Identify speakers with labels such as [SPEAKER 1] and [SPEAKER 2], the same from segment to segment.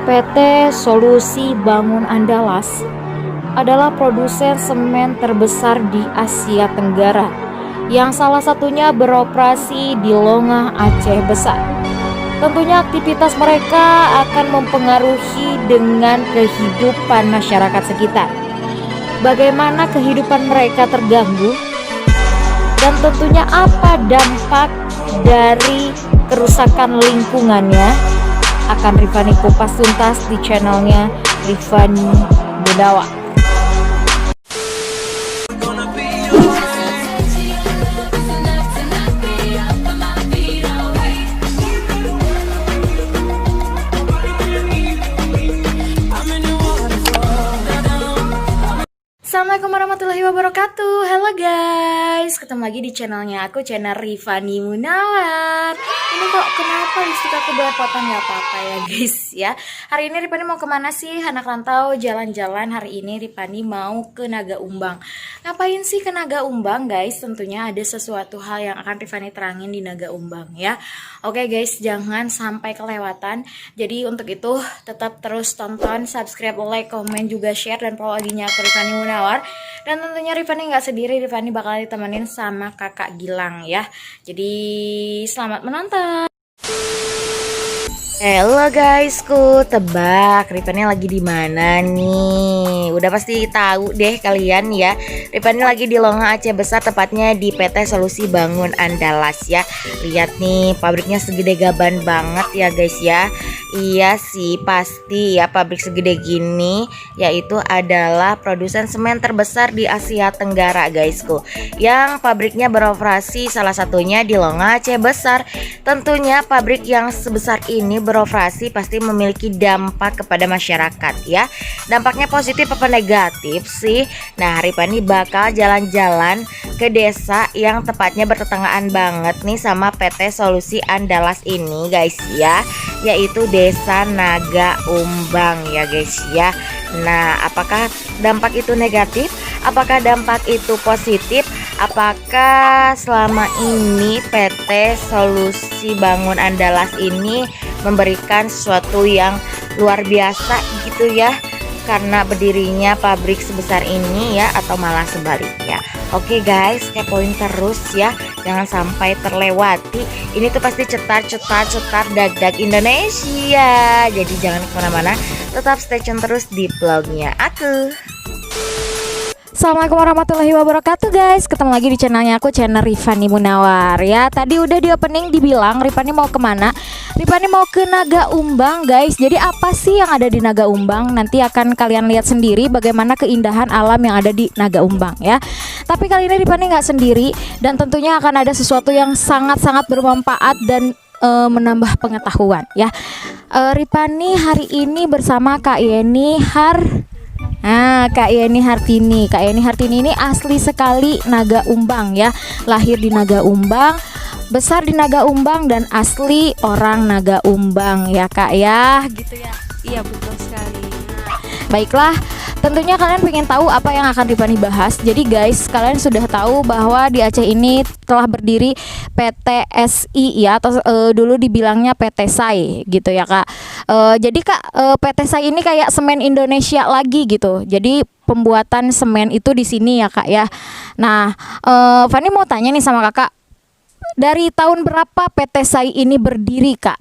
[SPEAKER 1] PT Solusi Bangun Andalas adalah produsen semen terbesar di Asia Tenggara yang salah satunya beroperasi di Longah, Aceh Besar. Tentunya aktivitas mereka akan mempengaruhi dengan kehidupan masyarakat sekitar. Bagaimana kehidupan mereka terganggu? Dan tentunya apa dampak dari kerusakan lingkungannya akan Rifani kupas tuntas di channelnya Rifani Munawar. Assalamualaikum warahmatullahi wabarakatuh. Halo guys, ketemu lagi di channelnya aku, channel Rifani Munawar. Ini kok kenapa listrik aku belepotan? Gak apa-apa ya guys ya. Hari ini Rifani mau kemana sih? Anak rantau jalan-jalan. Hari ini Rifani mau ke Naga Umbang. Ngapain sih ke Naga Umbang guys? Tentunya ada sesuatu hal yang akan Rifani terangin di Naga Umbang ya. Oke guys, jangan sampai kelewatan. Jadi untuk itu tetap terus tonton, subscribe, like, komen, juga share, dan follow IG-nya aku Rifani Munawar. Dan tentunya Rifani nggak sendiri, Rifani bakal ditemenin sama kakak Gilang ya. Jadi selamat menonton. Halo guysku, tebak Rifani lagi di mana nih? Udah pasti tahu deh kalian ya. Rifani lagi di Longah, Aceh Besar, tepatnya di PT Solusi Bangun Andalas ya. Lihat nih, pabriknya segede gaban banget ya guys ya. Iya sih, pasti ya pabrik segede gini, yaitu adalah produsen semen terbesar di Asia Tenggara guysku. Yang pabriknya beroperasi salah satunya di Longah, Aceh Besar. Tentunya pabrik yang sebesar ini beroperasi pasti memiliki dampak kepada masyarakat ya. Dampaknya positif apa negatif sih? Nah, Rifani bakal jalan-jalan ke desa yang tepatnya bertetanggaan banget nih sama PT Solusi Andalas ini guys ya, yaitu Desa Naga Umbang ya guys ya. Nah, apakah dampak itu negatif? Apakah dampak itu positif? Apakah selama ini PT Solusi Bangun Andalas ini memberikan sesuatu yang luar biasa gitu ya, karena berdirinya pabrik sebesar ini ya, atau malah sebaliknya? Oke guys, kepoin terus ya, jangan sampai terlewati. Ini tuh pasti cetar dag Indonesia. Jadi jangan kemana-mana, tetap stay tune terus di vlognya aku. Assalamualaikum warahmatullahi wabarakatuh guys. Ketemu lagi di channelnya aku, channel Rifani Munawar ya. Tadi udah di opening dibilang Rifani mau kemana? Rifani mau ke Naga Umbang guys. Jadi apa sih yang ada di Naga Umbang? Nanti akan kalian lihat sendiri bagaimana keindahan alam yang ada di Naga Umbang ya. Tapi kali ini Rifani nggak sendiri, dan tentunya akan ada sesuatu yang sangat-sangat bermanfaat dan menambah pengetahuan ya. Rifani hari ini bersama Kak Yeni Kak Yeni Hartini. Kak Yeni Hartini ini asli sekali Naga Umbang ya. Lahir di Naga Umbang, besar di Naga Umbang, dan asli orang Naga Umbang ya Kak ya. Gitu ya. Iya betul sekali. Baiklah, tentunya kalian pengen tahu apa yang akan Rifani bahas. Jadi guys, kalian sudah tahu bahwa di Aceh ini telah berdiri PT SI ya, atau dulu dibilangnya PT SAI gitu ya Kak. Jadi Kak, PT SAI ini kayak semen Indonesia lagi gitu. Jadi pembuatan semen itu di sini ya Kak ya. Nah, Fani mau tanya nih sama Kakak, dari tahun berapa PT SAI ini berdiri Kak?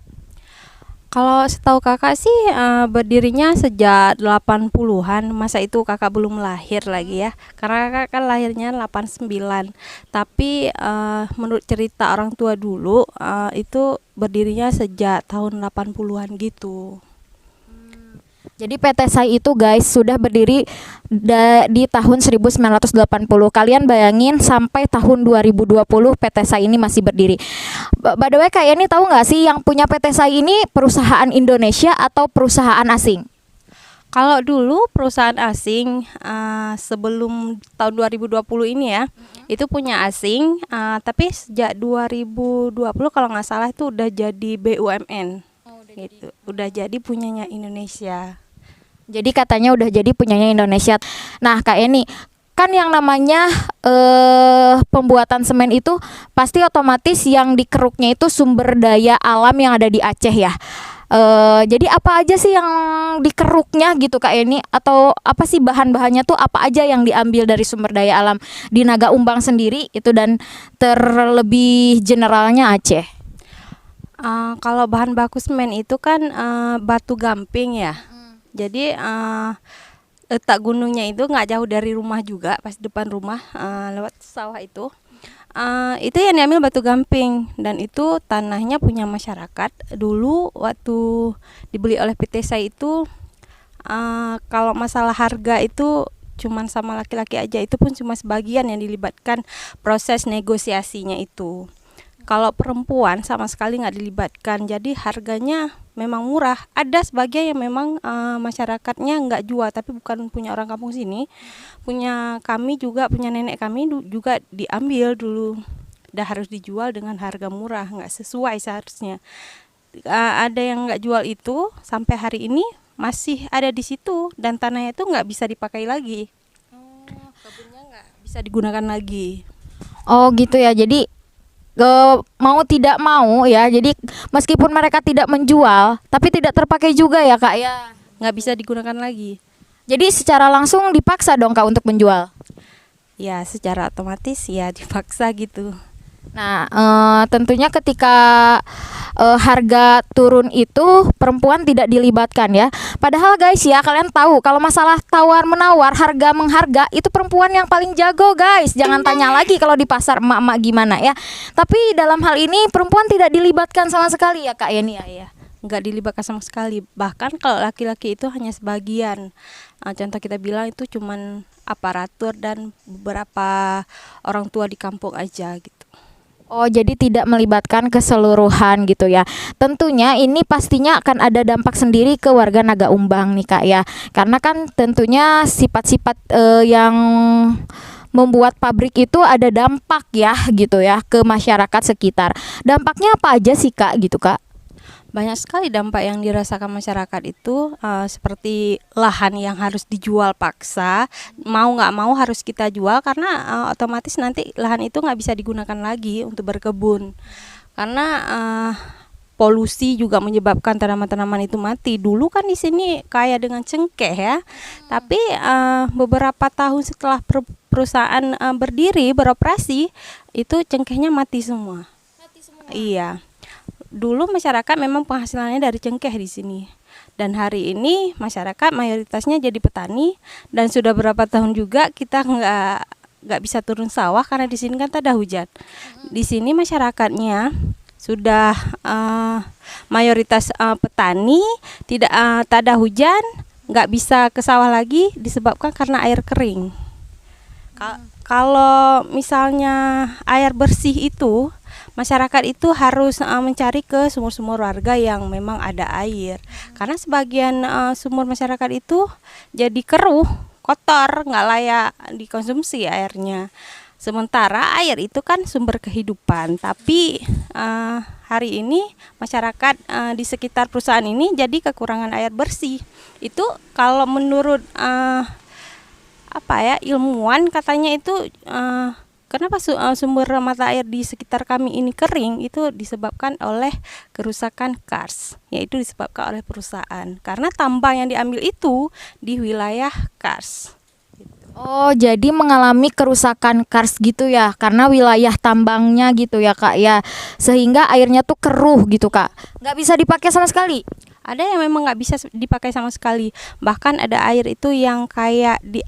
[SPEAKER 2] Kalau setahu kakak sih berdirinya sejak 80-an. Masa itu kakak belum lahir lagi ya, karena kakak kan lahirnya 89. Tapi menurut cerita orang tua dulu itu berdirinya sejak tahun 80-an gitu.
[SPEAKER 1] Jadi PT SAI itu guys sudah berdiri di tahun 1980. Kalian bayangin sampai tahun 2020 PT SAI ini masih berdiri. By the way, Kak ini tahu nggak sih yang punya PT SAI ini perusahaan Indonesia atau perusahaan asing?
[SPEAKER 2] Kalau dulu perusahaan asing sebelum tahun 2020 ini ya, itu punya asing, tapi sejak 2020 kalau nggak salah itu udah jadi BUMN. Gitu. Udah jadi punyanya Indonesia.
[SPEAKER 1] Jadi katanya udah jadi punyanya Indonesia. Nah Kak Eni, kan yang namanya pembuatan semen itu pasti otomatis yang dikeruknya itu sumber daya alam yang ada di Aceh ya.
[SPEAKER 3] Jadi apa aja sih yang dikeruknya gitu Kak Eni, atau apa sih bahan-bahannya tuh apa aja yang diambil dari sumber daya alam di Naga Umbang sendiri itu, dan terlebih generalnya Aceh?
[SPEAKER 2] Kalau bahan baku semen itu kan batu gamping ya. Jadi letak gunungnya itu nggak jauh dari rumah juga, pas depan rumah lewat sawah itu. Itu yang diambil batu gamping, dan itu tanahnya punya masyarakat. Dulu waktu dibeli oleh PT Sai itu, kalau masalah harga itu cuman sama laki-laki aja, itu pun cuma sebagian yang dilibatkan proses negosiasinya itu. Kalau perempuan sama sekali nggak dilibatkan, jadi harganya memang murah. Ada sebagian yang memang masyarakatnya nggak jual, tapi bukan punya orang kampung sini, punya kami juga, punya nenek kami juga diambil dulu. Udah harus dijual dengan harga murah, nggak sesuai seharusnya. Ada yang nggak jual itu sampai hari ini masih ada di situ, dan tanahnya itu nggak bisa dipakai lagi. Kebunnya nggak bisa digunakan lagi.
[SPEAKER 3] Oh gitu ya. Jadi mau tidak mau ya. Jadi meskipun mereka tidak menjual, tapi tidak terpakai juga ya Kak ya.
[SPEAKER 2] Nggak bisa digunakan lagi.
[SPEAKER 3] Jadi secara langsung dipaksa dong Kak untuk menjual.
[SPEAKER 2] Ya secara otomatis ya dipaksa gitu.
[SPEAKER 3] Nah, tentunya ketika harga turun itu perempuan tidak dilibatkan ya. Padahal guys ya, kalian tahu kalau masalah tawar menawar, harga mengharga itu perempuan yang paling jago guys. Jangan tanya lagi kalau di pasar emak-emak gimana ya. Tapi dalam hal ini perempuan tidak dilibatkan sama sekali ya Kak Yani ya.
[SPEAKER 2] Nggak dilibatkan sama sekali. Bahkan kalau laki-laki itu hanya sebagian. Contoh kita bilang itu cuman aparatur dan beberapa orang tua di kampung aja gitu.
[SPEAKER 3] Oh, jadi tidak melibatkan keseluruhan gitu ya. Tentunya ini pastinya akan ada dampak sendiri ke warga Naga Umbang nih Kak ya. Karena kan tentunya sifat-sifat yang membuat pabrik itu ada dampak ya gitu ya ke masyarakat sekitar. Dampaknya apa aja sih Kak gitu Kak?
[SPEAKER 2] Banyak sekali dampak yang dirasakan masyarakat itu, seperti lahan yang harus dijual paksa, mau nggak mau harus kita jual karena otomatis nanti lahan itu nggak bisa digunakan lagi untuk berkebun. Karena polusi juga menyebabkan tanaman-tanaman itu mati. Dulu kan di sini kaya dengan cengkeh ya, tapi beberapa tahun setelah perusahaan berdiri beroperasi, itu cengkehnya mati semua. Iya. Dulu masyarakat memang penghasilannya dari cengkeh di sini, dan hari ini masyarakat mayoritasnya jadi petani, dan sudah berapa tahun juga kita nggak bisa turun sawah karena di sini kan tak ada hujan. Di sini masyarakatnya sudah mayoritas petani, tidak tak ada hujan, nggak bisa ke sawah lagi disebabkan karena air kering. Kalau misalnya air bersih itu, masyarakat itu harus mencari ke sumur-sumur warga yang memang ada air. Karena sebagian sumur masyarakat itu jadi keruh, kotor, nggak layak dikonsumsi airnya. Sementara air itu kan sumber kehidupan, tapi hari ini masyarakat di sekitar perusahaan ini jadi kekurangan air bersih. Itu kalau menurut ilmuwan katanya itu kenapa sumber mata air di sekitar kami ini kering, itu disebabkan oleh kerusakan kars, yaitu disebabkan oleh perusahaan karena tambang yang diambil itu di wilayah kars.
[SPEAKER 3] Oh, jadi mengalami kerusakan kars gitu ya, karena wilayah tambangnya gitu ya Kak ya, sehingga airnya tuh keruh gitu Kak, nggak bisa dipakai sama sekali.
[SPEAKER 2] Ada yang memang nggak bisa dipakai sama sekali, bahkan ada air itu yang kayak di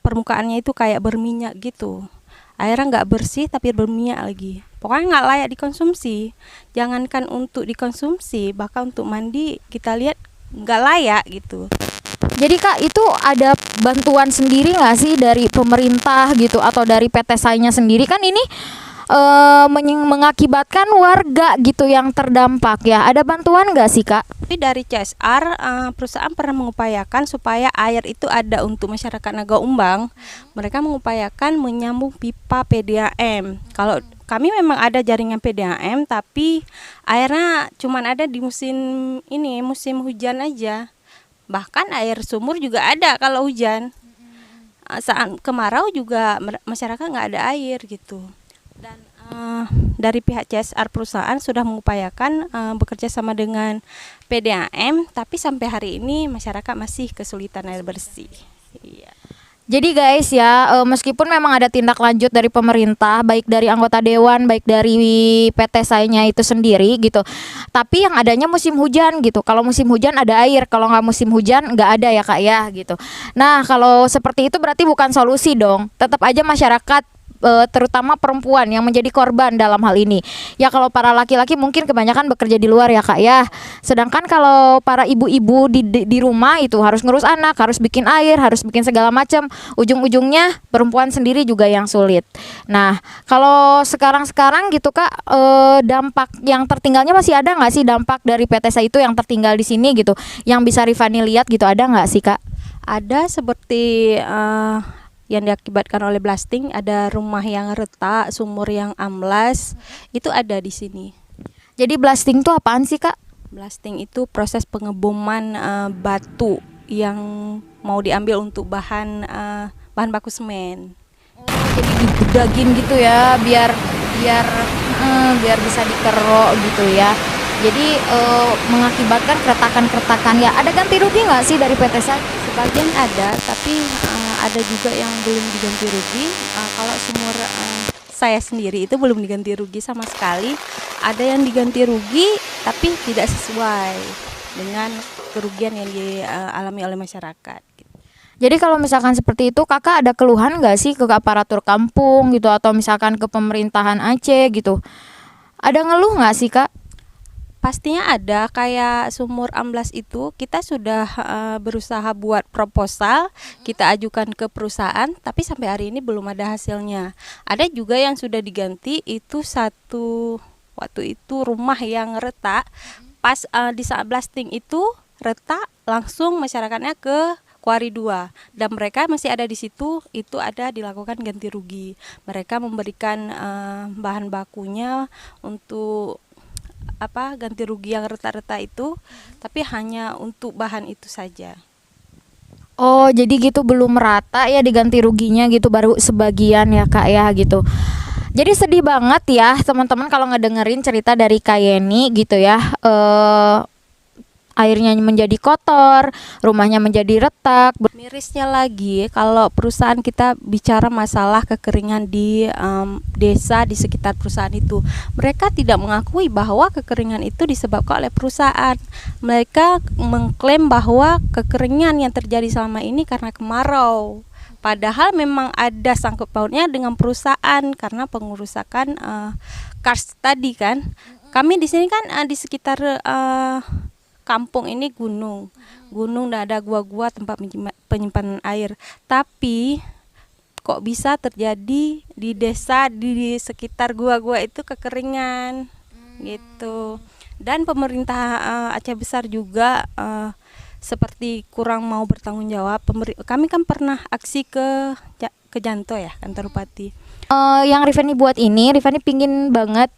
[SPEAKER 2] permukaannya itu kayak berminyak gitu. Airnya nggak bersih tapi berminyak lagi. Pokoknya nggak layak dikonsumsi. Jangankan untuk dikonsumsi, bahkan untuk mandi kita lihat nggak layak gitu.
[SPEAKER 3] Jadi Kak, itu ada bantuan sendiri nggak sih dari pemerintah gitu, atau dari PT Sai-nya sendiri? Kan ini mengakibatkan warga gitu yang terdampak ya. Ada bantuan nggak sih Kak?
[SPEAKER 2] Tapi dari CSR, perusahaan pernah mengupayakan supaya air itu ada untuk masyarakat Naga Umbang. Mereka mengupayakan menyambung pipa PDAM. Kalau kami memang ada jaringan PDAM, tapi airnya cuma ada di musim hujan aja. Bahkan air sumur juga ada kalau hujan. Saat kemarau juga masyarakat nggak ada air gitu. Dan Dari pihak CSR perusahaan sudah mengupayakan bekerja sama dengan PDAM, tapi sampai hari ini masyarakat masih kesulitan air bersih. Iya.
[SPEAKER 3] Jadi guys ya, meskipun memang ada tindak lanjut dari pemerintah, baik dari anggota dewan, baik dari PT Sainya itu sendiri gitu. Tapi yang adanya musim hujan gitu. Kalau musim hujan ada air, kalau nggak musim hujan nggak ada ya Kak ya gitu. Nah kalau seperti itu berarti bukan solusi dong. Tetap aja masyarakat terutama perempuan yang menjadi korban dalam hal ini. Ya kalau para laki-laki mungkin kebanyakan bekerja di luar ya Kak ya. Sedangkan kalau para ibu-ibu di rumah itu harus ngurus anak, harus bikin air, harus bikin segala macam. Ujung-ujungnya perempuan sendiri juga yang sulit. Nah, kalau sekarang-sekarang gitu Kak, dampak yang tertinggalnya masih ada nggak sih, dampak dari PT Sai itu yang tertinggal di sini gitu, yang bisa Rifani lihat gitu, ada nggak sih Kak?
[SPEAKER 2] Ada seperti yang diakibatkan oleh blasting, ada rumah yang retak, sumur yang amblas, itu ada di sini.
[SPEAKER 3] Jadi blasting itu apaan sih Kak?
[SPEAKER 2] Blasting itu proses pengeboman batu yang mau diambil untuk bahan baku semen.
[SPEAKER 3] Jadi dibudagin gitu ya, biar bisa dikerok gitu ya. Jadi mengakibatkan keretakan-keretakan ya. Ada ganti rugi nggak sih dari PT Sai?
[SPEAKER 2] Sebagian ada, tapi ada juga yang belum diganti rugi. Kalau sumur saya sendiri itu belum diganti rugi sama sekali. Ada yang diganti rugi, tapi tidak sesuai dengan kerugian yang dialami oleh masyarakat.
[SPEAKER 3] Jadi kalau misalkan seperti itu, Kakak ada keluhan nggak sih ke aparatur kampung gitu, atau misalkan ke pemerintahan Aceh gitu? Ada ngeluh nggak sih Kak?
[SPEAKER 2] Pastinya ada, kayak sumur amblas itu kita sudah berusaha buat proposal, kita ajukan ke perusahaan, tapi sampai hari ini belum ada hasilnya. Ada juga yang sudah diganti, itu waktu itu rumah yang retak, pas di saat blasting itu retak, langsung masyarakatnya ke Kuari 2 dan mereka masih ada di situ, itu ada dilakukan ganti rugi. Mereka memberikan bahan bakunya untuk ganti rugi yang retak-retak itu, tapi hanya untuk bahan itu saja.
[SPEAKER 3] Oh, jadi gitu belum merata ya diganti ruginya gitu, baru sebagian ya Kak ya gitu. Jadi sedih banget ya teman-teman kalau ngedengerin cerita dari Kak Yeni gitu ya. Airnya menjadi kotor, rumahnya menjadi retak.
[SPEAKER 2] Mirisnya lagi, kalau perusahaan kita bicara masalah kekeringan di desa di sekitar perusahaan itu, mereka tidak mengakui bahwa kekeringan itu disebabkan oleh perusahaan. Mereka mengklaim bahwa kekeringan yang terjadi selama ini karena kemarau. Padahal memang ada sangkut pautnya dengan perusahaan karena pengurusakan kars tadi kan. Kami di sini kan di sekitar kampung ini gunung dan ada gua-gua tempat penyimpanan air. Tapi kok bisa terjadi di desa di sekitar gua-gua itu kekeringan gitu. Dan pemerintah Aceh Besar juga seperti kurang mau bertanggung jawab. Kami kan pernah aksi ke Janto ya, kantor bupati.
[SPEAKER 3] Yang Rifani buat ini, Rifani pingin banget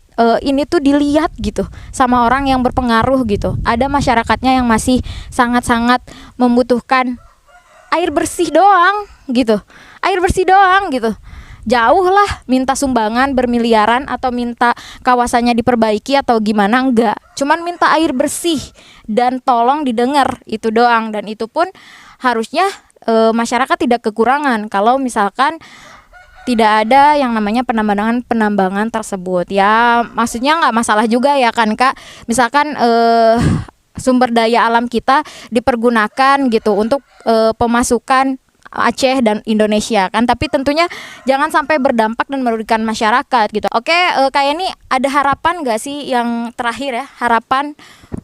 [SPEAKER 3] ini tuh dilihat gitu sama orang yang berpengaruh gitu. Ada masyarakatnya yang masih sangat-sangat membutuhkan air bersih doang gitu. Air bersih doang gitu. Jauh lah minta sumbangan bermiliaran atau minta kawasannya diperbaiki atau gimana, enggak. Cuman minta air bersih dan tolong didengar, itu doang. Dan itu pun harusnya masyarakat tidak kekurangan kalau misalkan tidak ada yang namanya penambangan tersebut ya. Maksudnya nggak masalah juga ya kan Kak, misalkan sumber daya alam kita dipergunakan gitu untuk pemasukan Aceh dan Indonesia kan, tapi tentunya jangan sampai berdampak dan merugikan masyarakat gitu. Oke, kayak ini ada harapan nggak sih yang terakhir ya, harapan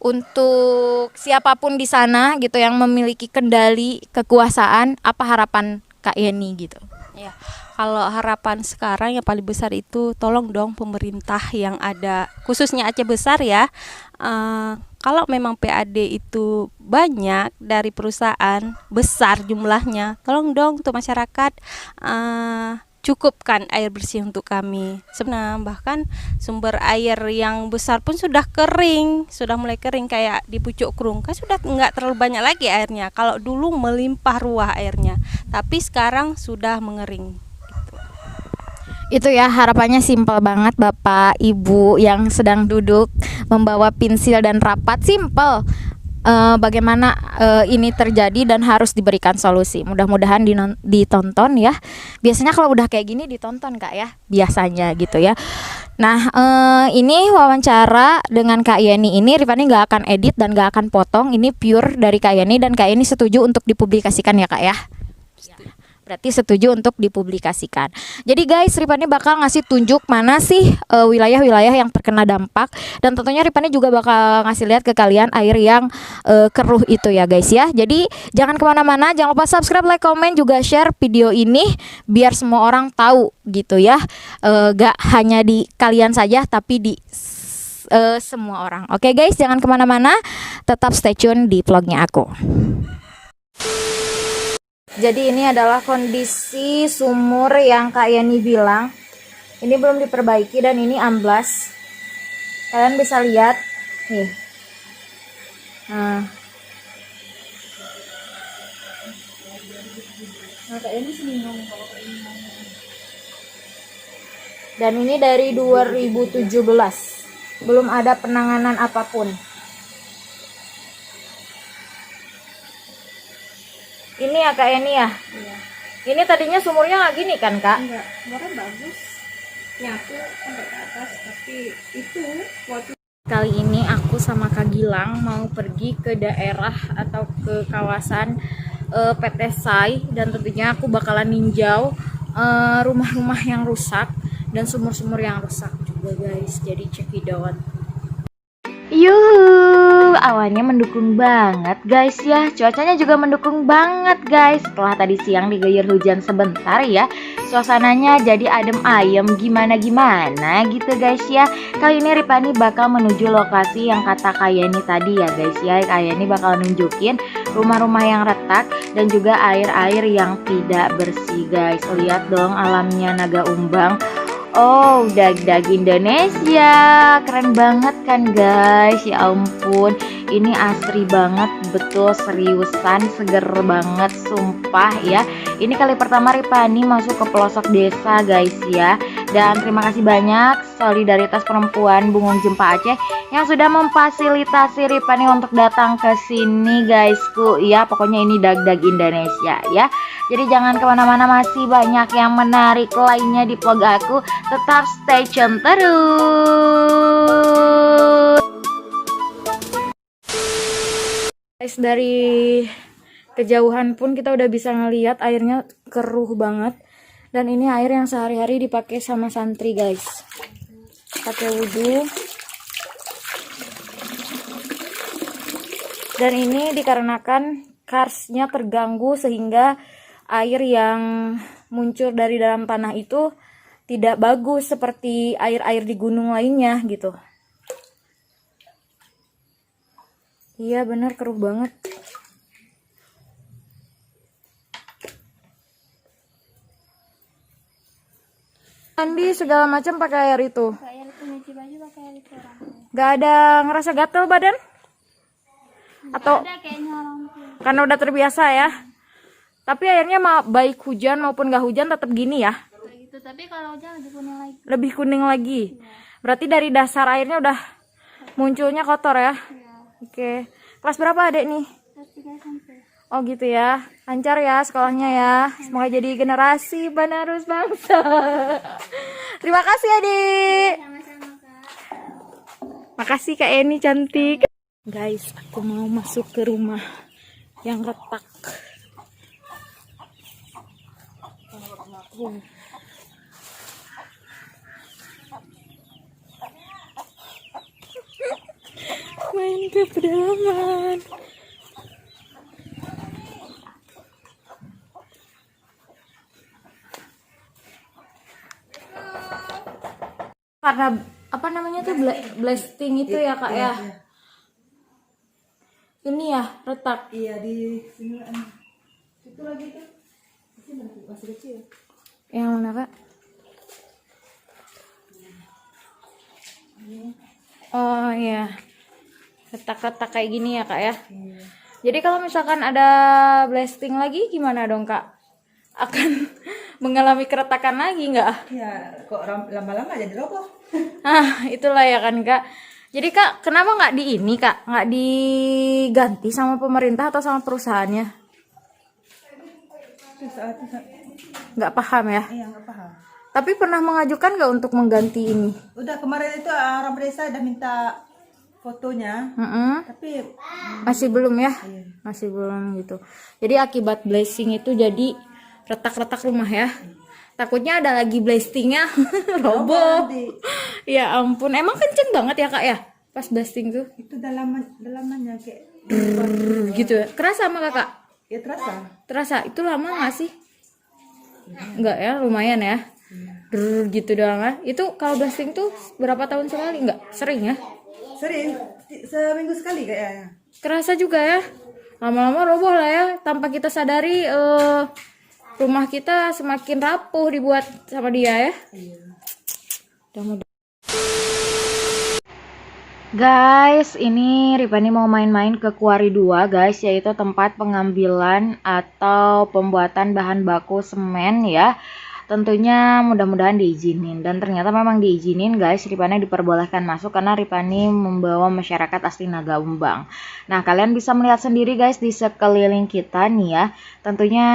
[SPEAKER 3] untuk siapapun di sana gitu yang memiliki kendali kekuasaan, apa harapan Kak Yeni gitu?
[SPEAKER 2] Ya, kalau harapan sekarang yang paling besar itu tolong dong pemerintah yang ada, khususnya Aceh Besar ya, kalau memang PAD itu banyak dari perusahaan besar jumlahnya, tolong dong untuk masyarakat cukupkan air bersih untuk kami. Sebenarnya bahkan sumber air yang besar pun sudah kering, sudah mulai kering, kayak di Pucuk Krung kan sudah nggak terlalu banyak lagi airnya. Kalau dulu melimpah ruah airnya, tapi sekarang sudah mengering.
[SPEAKER 3] Itu ya harapannya simpel banget Bapak Ibu yang sedang duduk membawa pensil dan rapat, simpel. Bagaimana ini terjadi dan harus diberikan solusi. Mudah-mudahan ditonton ya. Biasanya kalau udah kayak gini ditonton Kak ya, biasanya gitu ya. Nah ini wawancara dengan Kak Yeni ini Rifani nggak akan edit dan nggak akan potong. Ini pure dari Kak Yeni dan Kak Yeni setuju untuk dipublikasikan ya Kak ya. Berarti setuju untuk dipublikasikan. Jadi guys, Rifani bakal ngasih tunjuk mana sih wilayah-wilayah yang terkena dampak, dan tentunya Rifani juga bakal ngasih lihat ke kalian air yang keruh itu ya guys ya. Jadi jangan kemana-mana, jangan lupa subscribe, like, komen, juga share video ini biar semua orang tahu gitu ya. Gak hanya di kalian saja tapi di semua orang. Oke guys, jangan kemana-mana, tetap stay tune di vlognya aku. Jadi ini adalah kondisi sumur yang Kak Yani bilang. Ini belum diperbaiki dan ini amblas. Kalian bisa lihat nih. Nah, Kak Yani bingung kalau ini. Dan ini dari 2017. Belum ada penanganan apapun. Ini ya Kak Yani ya? Iya. Ini tadinya sumurnya nggak gini kan Kak?
[SPEAKER 2] Enggak, sumurnya bagus. Nyatu sampai ke atas, tapi itu waktu
[SPEAKER 3] Kali ini aku sama Kak Gilang mau pergi ke daerah atau ke kawasan PT SAI, dan tentunya aku bakalan ninjau rumah-rumah yang rusak dan sumur-sumur yang rusak juga guys. Jadi check it out. Yuhu, awannya mendukung banget guys ya. Cuacanya juga mendukung banget guys. Setelah tadi siang diguyur hujan sebentar ya, suasananya jadi adem ayem gimana-gimana gitu guys ya. Kali ini Rifani bakal menuju lokasi yang kata Kak Yani tadi ya guys ya. Kak Yani bakal nunjukin rumah-rumah yang retak dan juga air-air yang tidak bersih guys. Lihat dong alamnya Naga Umbang. Oh, dag-dag Indonesia. Keren banget kan guys. Ya ampun, ini asri banget, betul, seriusan, seger banget, sumpah ya. Ini kali pertama Rifani masuk ke pelosok desa guys ya. Dan terima kasih banyak Solidaritas Perempuan Bungung Jempa Aceh yang sudah memfasilitasi Rifani untuk datang ke sini guysku ya. Pokoknya ini dag-dag Indonesia ya. Jadi jangan kemana-mana, masih banyak yang menarik lainnya di vlog aku. Tetap stay tune terus. Guys, dari kejauhan pun kita udah bisa ngelihat airnya keruh banget. Dan ini air yang sehari-hari dipakai sama santri guys. Pakai wudhu. Dan ini dikarenakan karsnya terganggu sehingga air yang muncul dari dalam tanah itu tidak bagus seperti air-air di gunung lainnya gitu. Iya benar, keruh banget. Mandi segala macam pakai air itu.
[SPEAKER 2] air itu nyuci baju pakai air itu orang.
[SPEAKER 3] Gak ada ngerasa gatel badan? Atau
[SPEAKER 2] Ada kayaknya orang tuh.
[SPEAKER 3] karena udah terbiasa ya? Tapi airnya baik hujan maupun gak hujan tetap gini ya?
[SPEAKER 2] Kayak gitu, tapi kalau hujan lebih kuning lagi.
[SPEAKER 3] Lebih kuning lagi. Berarti dari dasar airnya udah munculnya kotor ya? Oke. Kelas berapa adek nih?
[SPEAKER 2] Terus 3 sampai.
[SPEAKER 3] Oh gitu ya. Lancar ya sekolahnya ya. Semoga jadi generasi penerus bangsa. Terima kasih adik.
[SPEAKER 2] Sama-sama Kak.
[SPEAKER 3] Makasih Kak Eni cantik. Guys, aku mau masuk ke rumah yang retak. Main ke pedalaman. Karena apa namanya tuh blasting itu ya Kak ya? Ini ya retak.
[SPEAKER 4] Iya di sini itu lagi tuh masih kecil.
[SPEAKER 3] Yang mana Kak? Oh iya, retak-retak kayak gini ya Kak ya. Jadi kalau misalkan ada blasting lagi gimana dong Kak? Akan mengalami keretakan lagi nggak?
[SPEAKER 4] Ya, kok lama-lama jadi roboh.
[SPEAKER 3] Ah, itulah ya kan Kak. Jadi Kak, kenapa nggak di ini Kak? Nggak diganti sama pemerintah atau sama perusahaannya?
[SPEAKER 4] Itu saat itu,
[SPEAKER 3] Nggak paham ya.
[SPEAKER 4] iya nggak paham.
[SPEAKER 3] Tapi pernah mengajukan nggak untuk mengganti ini?
[SPEAKER 4] Udah kemarin itu orang desa udah minta fotonya,
[SPEAKER 3] Mm-mm.
[SPEAKER 4] tapi
[SPEAKER 3] Masih belum ya?
[SPEAKER 4] iya.
[SPEAKER 3] Masih belum gitu. Jadi akibat blasting itu jadi retak-retak rumah ya. Takutnya ada lagi blastingnya roboh.
[SPEAKER 4] Nanti
[SPEAKER 3] Ya ampun, emang kenceng banget ya Kak ya? Pas blasting tuh
[SPEAKER 4] itu dalamannya kayak
[SPEAKER 3] gitu ya. Kerasa sama Kakak?
[SPEAKER 4] ya terasa.
[SPEAKER 3] Terasa itu lama nggak sih? Enggak ya, lumayan ya. Gitu doang ya. Itu kalau blasting tuh berapa tahun sekali? Enggak, sering ya.
[SPEAKER 4] Sering seminggu sekali kayaknya.
[SPEAKER 3] Kerasa juga ya. Lama-lama roboh lah ya, tanpa kita sadari rumah kita semakin rapuh dibuat sama dia ya. Guys, ini Ripani mau main-main ke Kuari 2 guys, yaitu tempat pengambilan atau pembuatan bahan baku semen ya. Tentunya mudah-mudahan diizinin, dan ternyata memang diizinin guys. Ripani diperbolehkan masuk karena Ripani membawa masyarakat asli Nagaumbang. Nah, kalian bisa melihat sendiri guys di sekeliling kita nih ya. Tentunya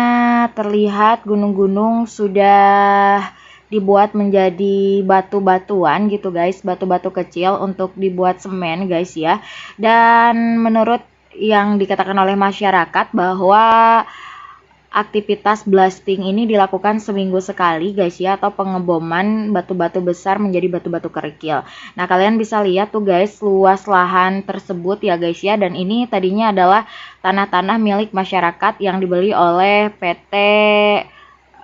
[SPEAKER 3] terlihat gunung-gunung sudah dibuat menjadi batu-batuan gitu guys, batu-batu kecil untuk dibuat semen guys ya. Dan menurut yang dikatakan oleh masyarakat bahwa aktivitas blasting ini dilakukan seminggu sekali guys ya, atau pengeboman batu-batu besar menjadi batu-batu kerikil. Nah, kalian bisa lihat tuh guys luas lahan tersebut ya guys ya, dan ini tadinya adalah tanah-tanah milik masyarakat yang dibeli oleh PT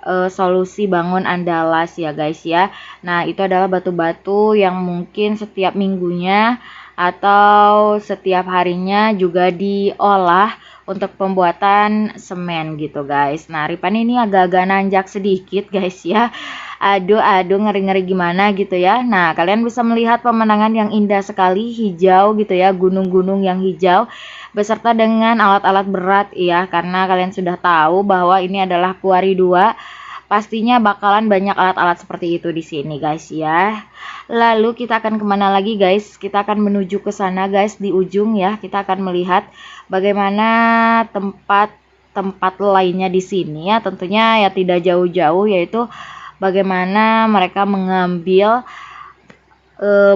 [SPEAKER 3] Solusi Bangun Andalas ya guys ya. Nah, itu adalah batu-batu yang mungkin setiap minggunya atau setiap harinya juga diolah untuk pembuatan semen gitu guys. Nah, Ripani ini agak-agak nanjak sedikit guys ya. Aduh ngeri-ngeri gimana gitu ya. Nah, kalian bisa melihat pemandangan yang indah sekali, hijau gitu ya, gunung-gunung yang hijau beserta dengan alat-alat berat ya, karena kalian sudah tahu bahwa ini adalah Kuari 2. Pastinya bakalan banyak alat-alat seperti itu di sini guys ya. Lalu kita akan kemana lagi guys? Kita akan menuju ke sana guys, di ujung ya. Kita akan melihat bagaimana tempat-tempat lainnya di sini ya. Tentunya ya tidak jauh-jauh, yaitu bagaimana mereka mengambil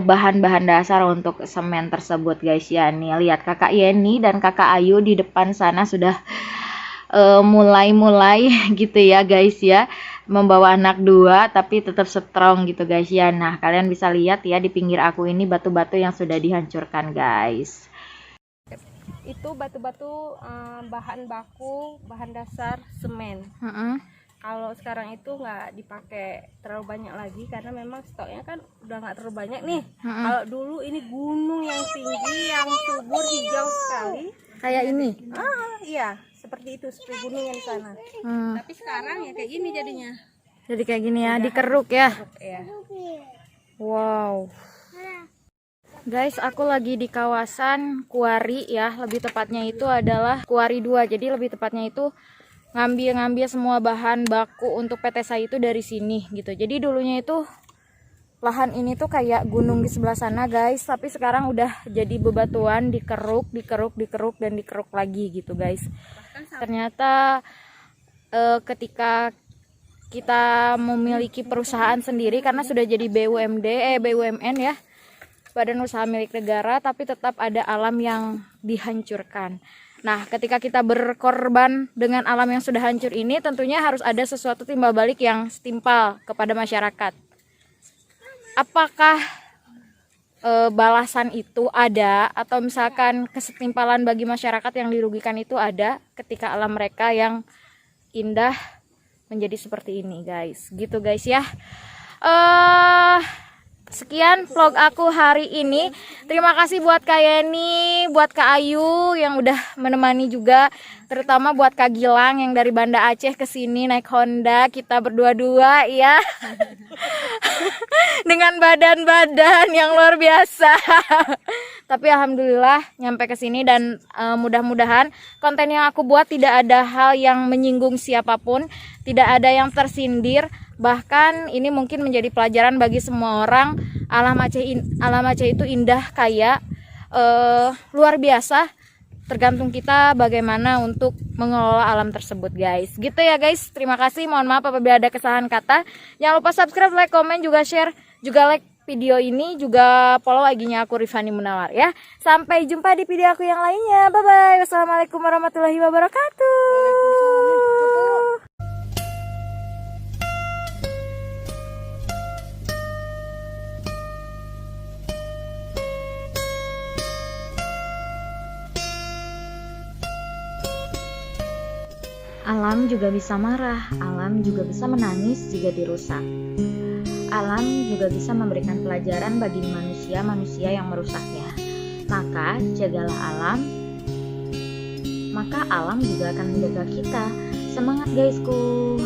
[SPEAKER 3] bahan-bahan dasar untuk semen tersebut guys ya. Nih lihat Kakak Yeni dan Kakak Ayu di depan sana sudah mulai gitu ya guys ya, membawa anak 2 tapi tetap strong gitu guys ya. Nah, kalian bisa lihat ya di pinggir aku ini batu-batu yang sudah dihancurkan guys.
[SPEAKER 2] Itu batu-batu bahan baku, bahan dasar semen. Kalau sekarang itu nggak dipakai terlalu banyak lagi karena memang stoknya kan udah nggak terlalu banyak nih. Kalau dulu ini gunung yang tinggi, yang subur, hijau sekali.
[SPEAKER 3] Kayak ini.
[SPEAKER 2] Iya, seperti itu, seperti gunung yang di sana. Tapi sekarang ya kayak gini jadinya.
[SPEAKER 3] Jadi kayak gini ya, dikeruk ya.
[SPEAKER 2] Ya.
[SPEAKER 3] Wow. Guys, aku lagi di kawasan Kuari ya, lebih tepatnya itu adalah Kuari 2. Jadi lebih tepatnya itu ngambil semua bahan baku untuk PT Sai itu dari sini gitu. Jadi dulunya itu lahan ini tuh kayak gunung di sebelah sana guys, tapi sekarang udah jadi bebatuan, dikeruk dan dikeruk lagi gitu guys. Ternyata ketika kita memiliki perusahaan sendiri, karena sudah jadi BUMN ya, Badan Usaha Milik Negara, tapi tetap ada alam yang dihancurkan. Nah, ketika kita berkorban dengan alam yang sudah hancur ini, tentunya harus ada sesuatu timbal balik yang setimpal kepada masyarakat. Apakah balasan itu ada, atau misalkan kesetimpalan bagi masyarakat yang dirugikan itu ada ketika alam mereka yang indah menjadi seperti ini guys, gitu guys ya. Sekian vlog aku hari ini. Terima kasih buat Kak Yeni, buat Kak Ayu yang udah menemani juga, terutama buat Kak Gilang yang dari Banda Aceh ke sini naik Honda, kita berdua-dua ya. Dengan badan-badan yang luar biasa. Tapi alhamdulillah nyampe ke sini dan mudah-mudahan konten yang aku buat tidak ada hal yang menyinggung siapapun, tidak ada yang tersindir. Bahkan ini mungkin menjadi pelajaran bagi semua orang. Alam Aceh itu indah, kaya, luar biasa. Tergantung kita bagaimana untuk mengelola alam tersebut, guys. Gitu ya, guys. Terima kasih. Mohon maaf apabila ada kesalahan kata. Jangan lupa subscribe, like, komen, juga share, juga like video ini, juga follow IG-nya aku Rifani Munawar ya. Sampai jumpa di video aku yang lainnya. Bye bye. Wassalamualaikum warahmatullahi wabarakatuh.
[SPEAKER 1] Alam juga bisa marah, alam juga bisa menangis jika dirusak. Alam juga bisa memberikan pelajaran bagi manusia-manusia yang merusaknya. Maka jagalah alam, maka alam juga akan menjaga kita. Semangat guysku.